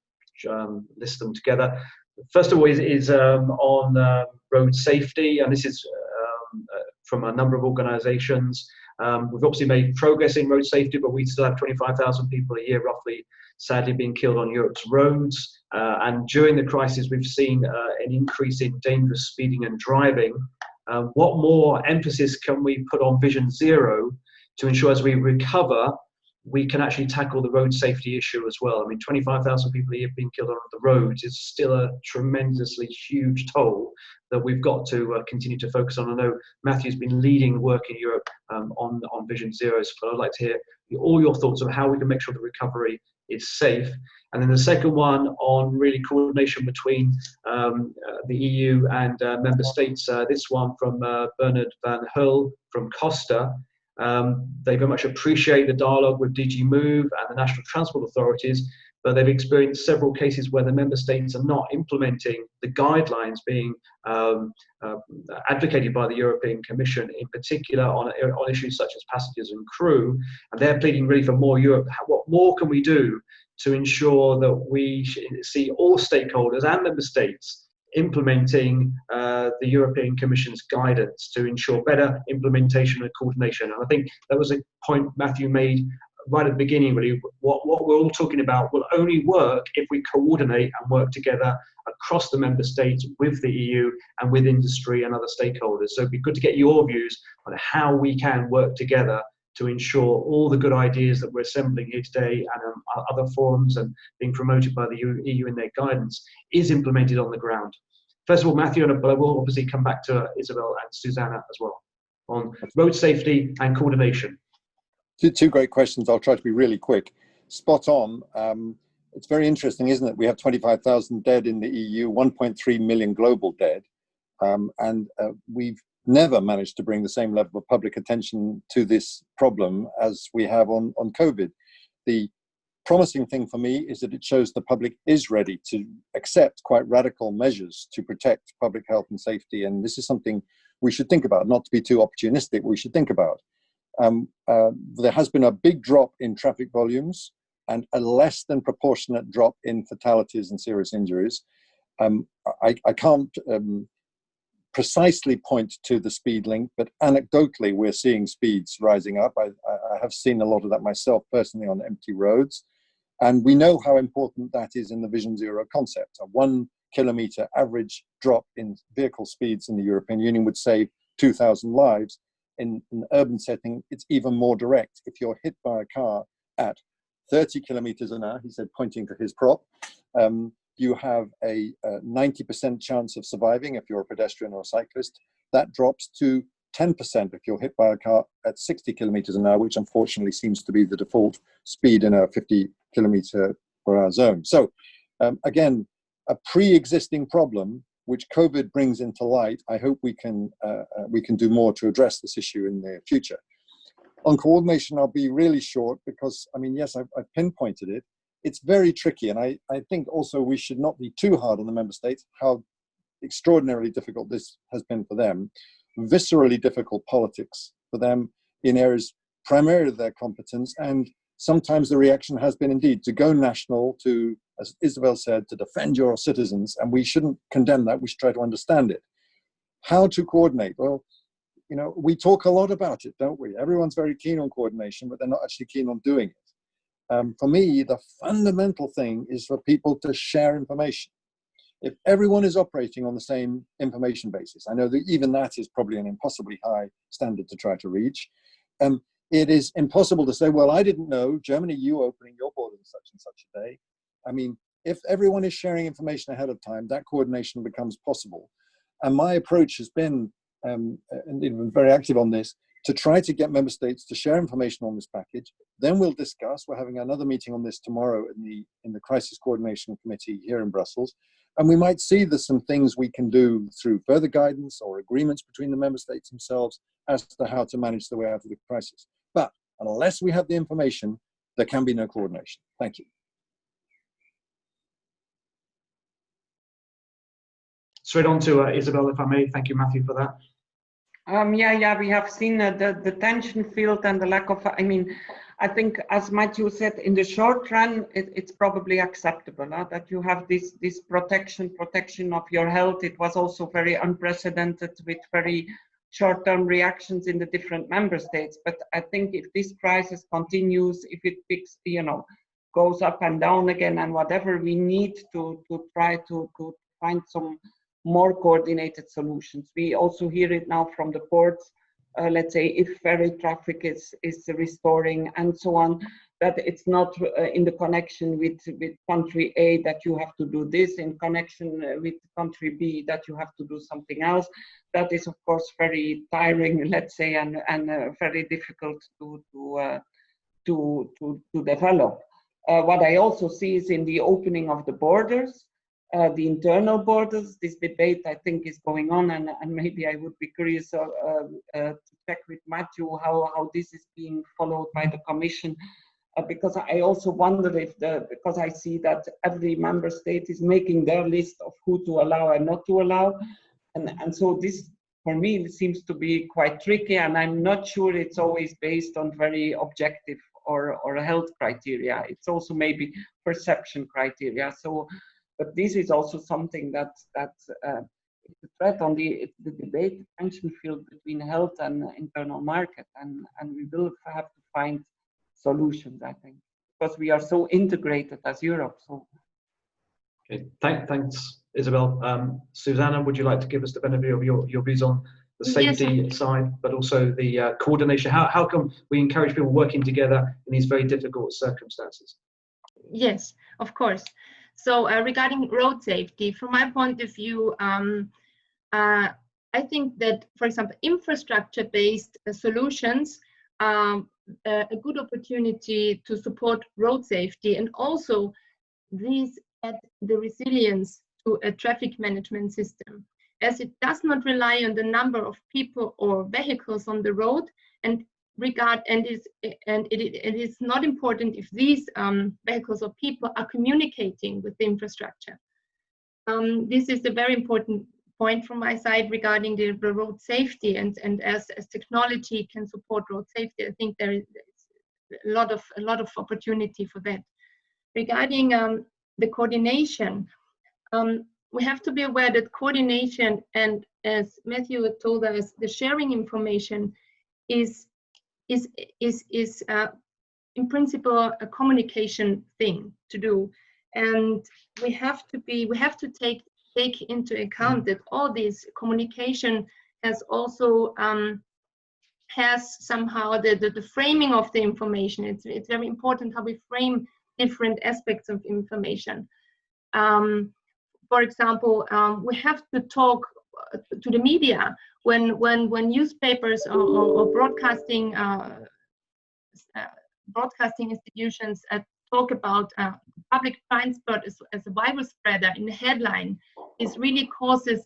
list them together. First of all is on road safety, and this is from a number of organisations. We've obviously made progress in road safety, but we still have 25,000 people a year, roughly, sadly being killed on Europe's roads. And during the crisis, we've seen an increase in dangerous speeding and driving. What more emphasis can we put on Vision Zero to ensure as we recover, we can actually tackle the road safety issue as well? I mean, 25,000 people a year being killed on the roads is still a tremendously huge toll that we've got to continue to focus on. I know Matthew's been leading work in Europe on Vision Zero, but I'd like to hear all your thoughts on how we can make sure the recovery is safe. And then the second one on really coordination between the EU and member states. This one from Bernard van Hul from Costa. They very much appreciate the dialogue with DG Move and the national transport authorities, but they've experienced several cases where the member states are not implementing the guidelines being advocated by the European Commission, in particular on issues such as passengers and crew. And they're pleading really for more Europe. What more can we do to ensure that we see all stakeholders and member states implementing the European Commission's guidance to ensure better implementation and coordination? And I think that was a point Matthew made right at the beginning, really. What we're all talking about will only work if we coordinate and work together across the member states with the EU and with industry and other stakeholders. So it'd be good to get your views on how we can work together to ensure all the good ideas that we're assembling here today and other forums and being promoted by the EU in their guidance is implemented on the ground. First of all, Matthew, but I will obviously come back to Isabelle and Susanna as well on road safety and coordination. Two great questions. I'll try to be really quick. Spot on. It's very interesting, isn't it? We have 25,000 dead in the EU, 1.3 million global dead, and we've never managed to bring the same level of public attention to this problem as we have on COVID. The promising thing for me is that it shows the public is ready to accept quite radical measures to protect public health and safety, and this is something we should think about, not to be too opportunistic, we should think about. There has been a big drop in traffic volumes and a less than proportionate drop in fatalities and serious injuries. I can't precisely point to the speed link, but anecdotally we're seeing speeds rising up. I have seen a lot of that myself personally on empty roads, and we know how important that is in the Vision Zero concept. A 1 kilometre average drop in vehicle speeds in the European Union would save 2,000 lives. In an urban setting, it's even more direct. If you're hit by a car at 30 kilometers an hour, he said, pointing to his prop, you have a 90% chance of surviving if you're a pedestrian or a cyclist. That drops to 10% if you're hit by a car at 60 kilometers an hour, which unfortunately seems to be the default speed in a 50 kilometer per hour zone. So again, a pre-existing problem which COVID brings into light. I hope we can do more to address this issue in the future. On coordination, I'll be really short because, I mean, yes, I've pinpointed it. It's very tricky, and I think also we should not be too hard on the member states, how extraordinarily difficult this has been for them. Viscerally difficult politics for them in areas primarily of their competence, and sometimes the reaction has been indeed to go national, to, as Isabelle said, to defend your citizens, and we shouldn't condemn that, we should try to understand it. How to coordinate? Well, you know, we talk a lot about it, don't we? Everyone's very keen on coordination, but they're not actually keen on doing it. For me, the fundamental thing is for people to share information. If everyone is operating on the same information basis, I know that even that is probably an impossibly high standard to try to reach. It is impossible to say, well, I didn't know, Germany, you opening your border on such and such a day. I mean, if everyone is sharing information ahead of time, that coordination becomes possible. And my approach has been, and been very active on this, to try to get member states to share information on this package. Then we'll discuss. We're having another meeting on this tomorrow in the Crisis Coordination Committee here in Brussels. And we might see there's some things we can do through further guidance or agreements between the member states themselves as to how to manage the way out of the crisis. But unless we have the information, there can be no coordination. Thank you. Straight on to Isabelle, if I may. Thank you, Matthew, for that. Yeah, we have seen the tension field and the lack of, I mean, I think, as Matthew said, in the short run, it's probably acceptable that you have this protection of your health. It was also very unprecedented with very short-term reactions in the different member states. But I think if this crisis continues, if it picks, goes up and down again and whatever, we need to try to find some more coordinated solutions. We also hear it now from the ports, let's say if ferry traffic is restoring and so on, that it's not in the connection with country A that you have to do this, in connection with country B that you have to do something else. That is of course very tiring, let's say, and very difficult to develop. What I also see is in the opening of the borders, the internal borders, this debate I think is going on, and maybe I would be curious to check with Matthew how this is being followed by the Commission, because I also wonder if because I see that every member state is making their list of who to allow and not to allow, and so this for me seems to be quite tricky, and I'm not sure it's always based on very objective or health criteria. It's also maybe perception criteria. So. But this is also something that is a threat on the debate tension field between health and internal market, and we will have to find solutions, I think, because we are so integrated as Europe. So. Okay, thanks, Isabelle. Susanna, would you like to give us the benefit of your views on the safety side, but also the coordination? How can we encourage people working together in these very difficult circumstances? Yes, of course. So regarding road safety, from my point of view, I think that, for example, infrastructure-based solutions are a good opportunity to support road safety, and also these add the resilience to a traffic management system, as it does not rely on the number of people or vehicles on the road, and it is not important if these vehicles or people are communicating with the infrastructure. This is a very important point from my side regarding the road safety, and as technology can support road safety, I think there is a lot of opportunity for that. Regarding the coordination, we have to be aware that coordination, and as Matthew told us, the sharing information is in principle a communication thing to do, and we have to take into account that all this communication has also has somehow the framing of the information. It's very important how we frame different aspects of information. For example, we have to talk to the media when newspapers or broadcasting institutions talk about public transport as a virus spreader in the headline. This really causes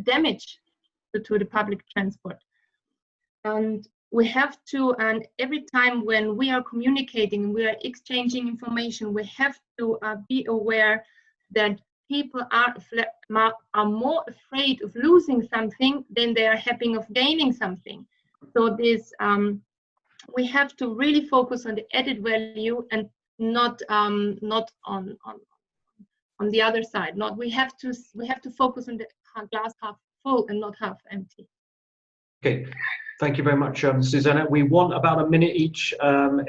damage to the public transport. And we have to, and every time when we are communicating, we are exchanging information, we have to be aware that people are more afraid of losing something than they are happy of gaining something. So this, we have to really focus on the added value and not on the other side. We have to focus on the glass half full and not half empty. Okay, thank you very much, Susanna. We want about a minute each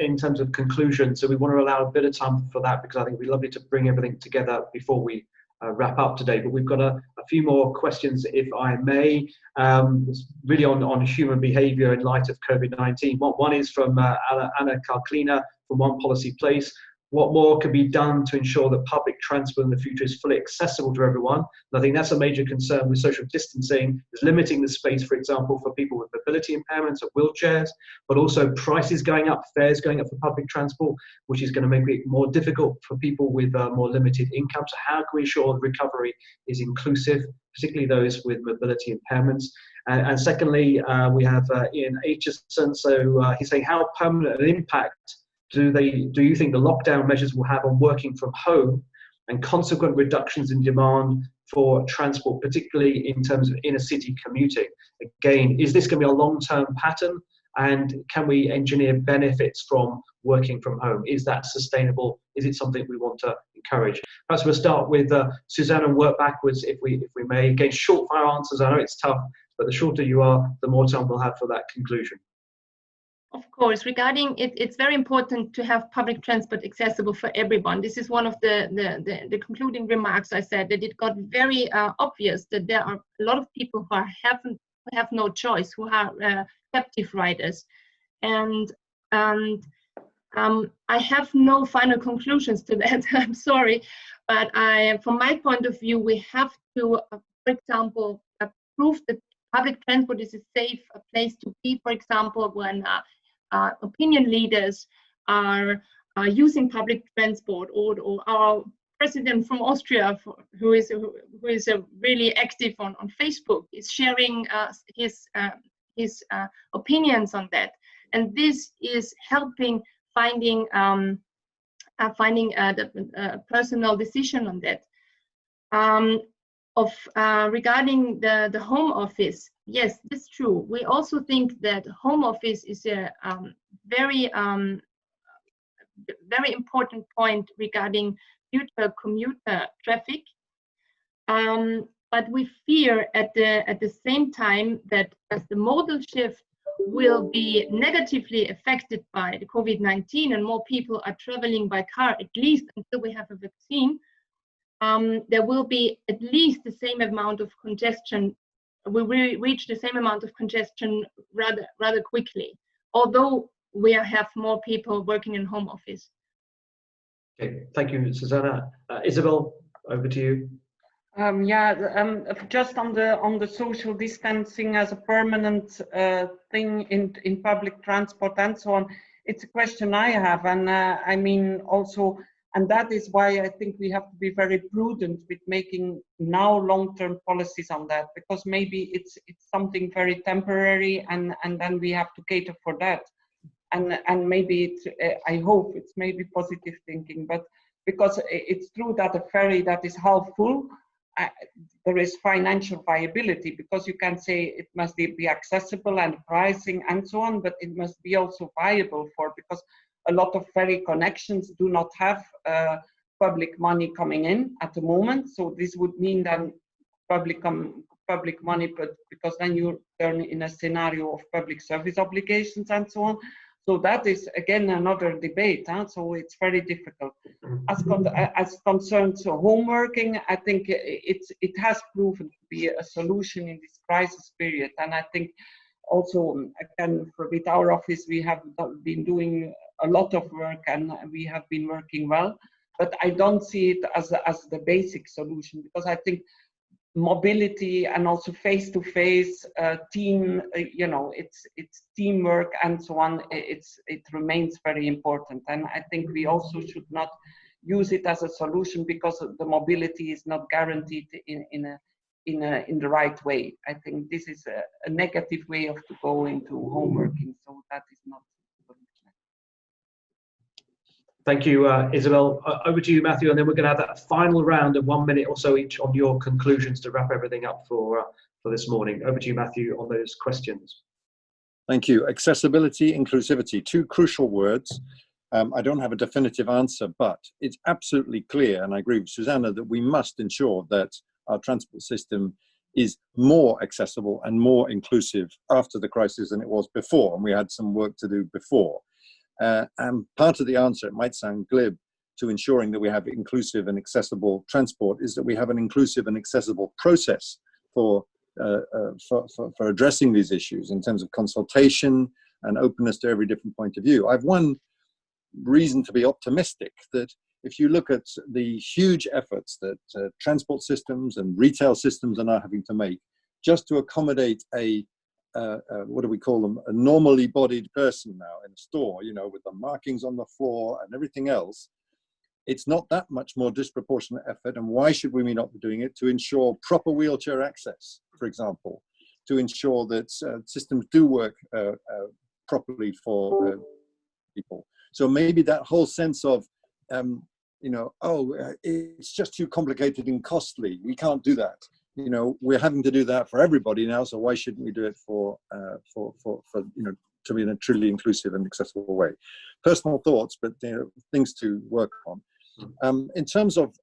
in terms of conclusion, so we want to allow a bit of time for that, because I think it'd be lovely to bring everything together before we wrap up today. But we've got a few more questions, if I may. It's really on human behaviour in light of COVID-19. One is from Anna Kalklina from One Policy Place. what more can be done to ensure that public transport in the future is fully accessible to everyone? And I think that's a major concern with social distancing, is limiting the space, for example, for people with mobility impairments or wheelchairs, but also prices going up, fares going up for public transport, which is going to make it more difficult for people with more limited income. So how can we ensure the recovery is inclusive, particularly those with mobility impairments? And secondly, we have Ian Aitchison. So he's saying, how permanent an impact do you think the lockdown measures will have on working from home and consequent reductions in demand for transport, particularly in terms of inner city commuting? Again, is this going to be a long-term pattern? And can we engineer benefits from working from home? Is that sustainable? Is it something we want to encourage? Perhaps we'll start with Susanna and work backwards if we may. Again, short fire answers. I know it's tough, but the shorter you are, the more time we'll have for that conclusion. Of course, regarding it, it's very important to have public transport accessible for everyone. This is one of the concluding remarks I said, that it got very obvious that there are a lot of people who have no choice, who are captive riders. And I have no final conclusions to that, I'm sorry. But from my point of view, we have to, for example, prove that public transport is a safe place to be, for example, when opinion leaders are using public transport, or our president from Austria, who is really active on Facebook, is sharing his opinions on that, and this is helping finding the personal decision on that. Regarding the home office, yes, that's true. We also think that home office is a very important point regarding future commuter traffic. But we fear at the same time that as the modal shift will be negatively affected by the COVID-19 and more people are traveling by car, at least until we have a vaccine, there will be at least the same amount of congestion. We will reach the same amount of congestion rather quickly, although we have more people working in home office. Okay, thank you, Susanna. Isabelle, over to you. Just on the social distancing as a permanent thing in public transport and so on, it's a question I have, and I mean also. And that is why I think we have to be very prudent with making now long-term policies on that, because maybe it's something very temporary, and then we have to cater for that. And maybe it's, I hope it's maybe positive thinking, but because it's true that a ferry that is half full, there is financial viability, because you can say it must be accessible and pricing and so on, but it must be also viable because a lot of ferry connections do not have public money coming in at the moment. So this would mean then public money, but because then you turn in a scenario of public service obligations and so on. So that is again another debate. So it's very difficult. As concerns home working, I think it has proven to be a solution in this crisis period, and I think also again with our office we have been doing a lot of work and we have been working well, but I don't see it as the basic solution, because I think mobility and also face-to-face team, it's teamwork and so on. It remains very important, and I think we also should not use it as a solution because the mobility is not guaranteed in the right way. I think this is a negative way to go into home working, so that is not. Thank you, Isabelle. Over to you, Matthew, and then we're going to have that final round of 1 minute or so each on your conclusions to wrap everything up for this morning. Over to you, Matthew, on those questions. Thank you. Accessibility, inclusivity, two crucial words. I don't have a definitive answer, but it's absolutely clear, and I agree with Susanna, that we must ensure that our transport system is more accessible and more inclusive after the crisis than it was before, and we had some work to do before. And part of the answer, it might sound glib, to ensuring that we have inclusive and accessible transport is that we have an inclusive and accessible process for addressing these issues in terms of consultation and openness to every different point of view. I've one reason to be optimistic that if you look at the huge efforts that transport systems and retail systems are now having to make just to accommodate what do we call them, a normally bodied person now in a store, you know, with the markings on the floor and everything else, it's not that much more disproportionate effort. And why should we not be doing it? To ensure proper wheelchair access, for example, to ensure that systems do work properly for people. So maybe that whole sense of, you know, oh, it's just too complicated and costly, we can't do that. You know, we're having to do that for everybody now, so why shouldn't we do it for you know, to be in a truly inclusive and accessible way? Personal thoughts, but you know, things to work on. In terms of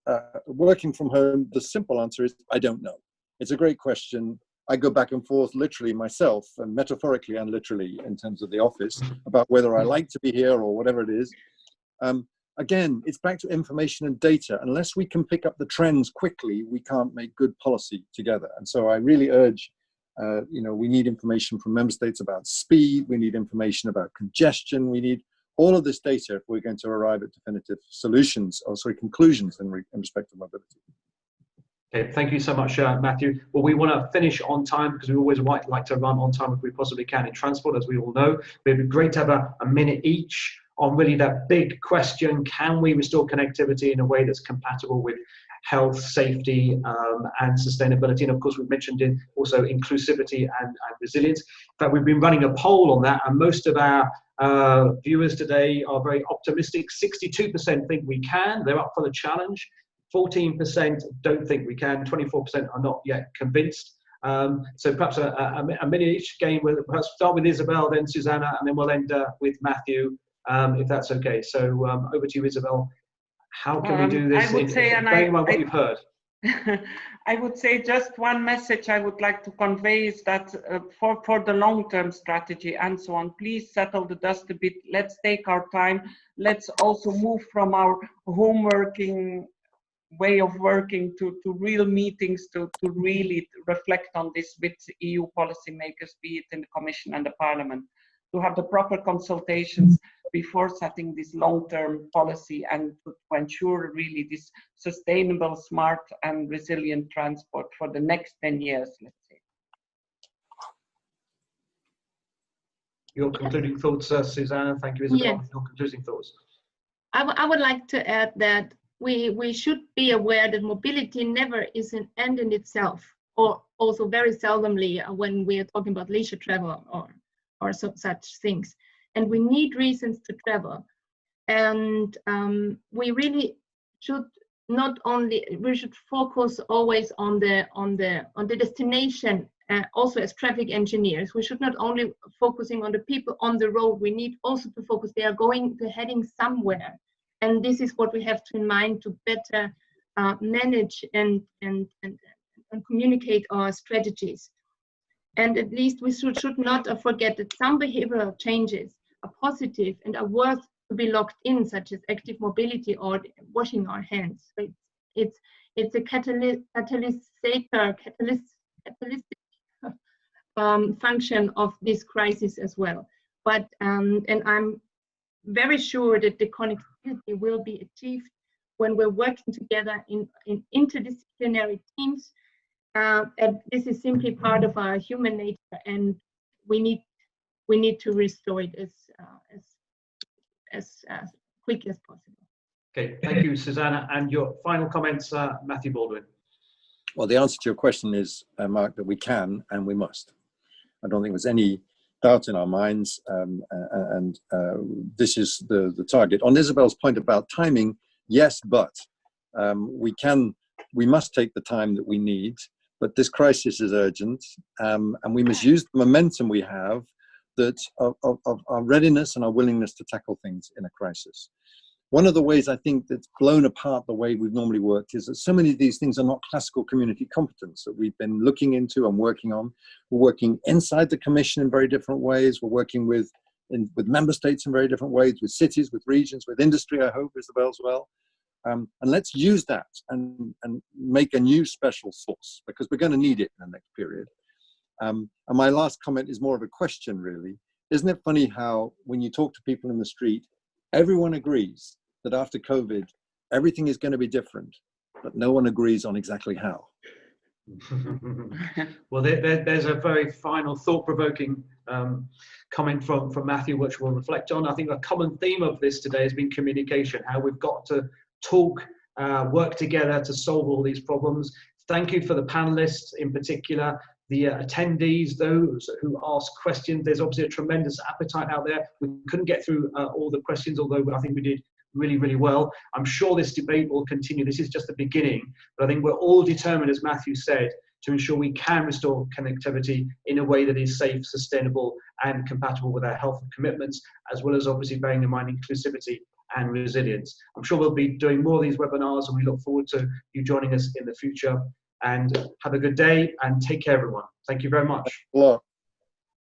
working from home, the simple answer is I don't know. It's a great question. I go back and forth literally myself, and metaphorically and literally in terms of the office, about whether I like to be here or whatever it is. Again, it's back to information and data. Unless we can pick up the trends quickly, we can't make good policy together. And so I really urge, you know, we need information from member states about speed. We need information about congestion. We need all of this data if we're going to arrive at definitive solutions, or sorry, conclusions in respect of mobility. Okay, thank you so much, Matthew. Well, we want to finish on time because we always like to run on time if we possibly can in transport, as we all know. But it'd be great to have a minute each on really that big question: can we restore connectivity in a way that's compatible with health, safety, and sustainability? And of course, we've mentioned also inclusivity and resilience. In fact, we've been running a poll on that, and most of our viewers today are very optimistic. 62% think we can, they're up for the challenge. 14% don't think we can, 24% are not yet convinced. So perhaps a minute each. Again, we'll perhaps start with Isabelle, then Susanna, and then we'll end with Matthew, if that's okay. So over to you, Isabelle. How can we do this? I would say, and what you've heard. I would say just one message I would like to convey is that for the long-term strategy and so on, please settle the dust a bit. Let's take our time. Let's also move from our homeworking way of working to real meetings, to really reflect on this with EU policymakers, be it in the Commission and the Parliament, to have the proper consultations before setting this long-term policy, and to ensure really this sustainable, smart and resilient transport for the next 10 years, let's say. Your concluding thoughts, Susanna. Thank you, Isabelle. Yes. Your concluding thoughts. I would like to add that we should be aware that mobility never is an end in itself, or also very seldomly when we are talking about leisure travel or such things. And we need reasons to travel. And we really should we should focus always on the destination. Also, as traffic engineers, we should not only focusing on the people on the road. We need also to focus. They're heading somewhere. And this is what we have to in mind to better manage and communicate our strategies. And at least we should not forget that some behavioral changes are positive and are worth to be locked in, such as active mobility or washing our hands. So it's a catalytic function of this crisis as well. But and I'm very sure that the connectivity will be achieved when we're working together in interdisciplinary teams. And this is simply part of our human nature, and we need to restore it as quick as possible. Okay, thank you, Susanna. And your final comments, Matthew Baldwin. Well, the answer to your question is, Mark, that we can and we must. I don't think there's any doubt in our minds, and this is the target. On Isabelle's point about timing, yes, but we must take the time that we need, but this crisis is urgent, and we must use the momentum we have of our readiness and our willingness to tackle things in a crisis. One of the ways I think that's blown apart the way we've normally worked is that so many of these things are not classical community competence that we've been looking into and working on. We're working inside the Commission in very different ways. We're working with member states in very different ways, with cities, with regions, with industry, I hope, Isabelle, as well. And let's use that and make a new special source, because we're going to need it in the next period. And my last comment is more of a question, really. Isn't it funny how when you talk to people in the street, Everyone agrees that after COVID, everything is going to be different, but no one agrees on exactly how. Well, there's a very final thought-provoking comment from Matthew, which we'll reflect on. I think a common theme of this today has been communication, how we've got to talk, work together to solve all these problems. Thank you for the panelists in particular, the attendees, those who asked questions. There's obviously a tremendous appetite out there. We couldn't get through all the questions, although I think we did really, really well. I'm sure this debate will continue. This is just the beginning, but I think we're all determined, as Matthew said, to ensure we can restore connectivity in a way that is safe, sustainable, and compatible with our health commitments, as well as obviously bearing in mind inclusivity and resilience. I'm sure we'll be doing more of these webinars, and we look forward to you joining us in the future. And have a good day and take care, everyone. Thank you very much. Hello.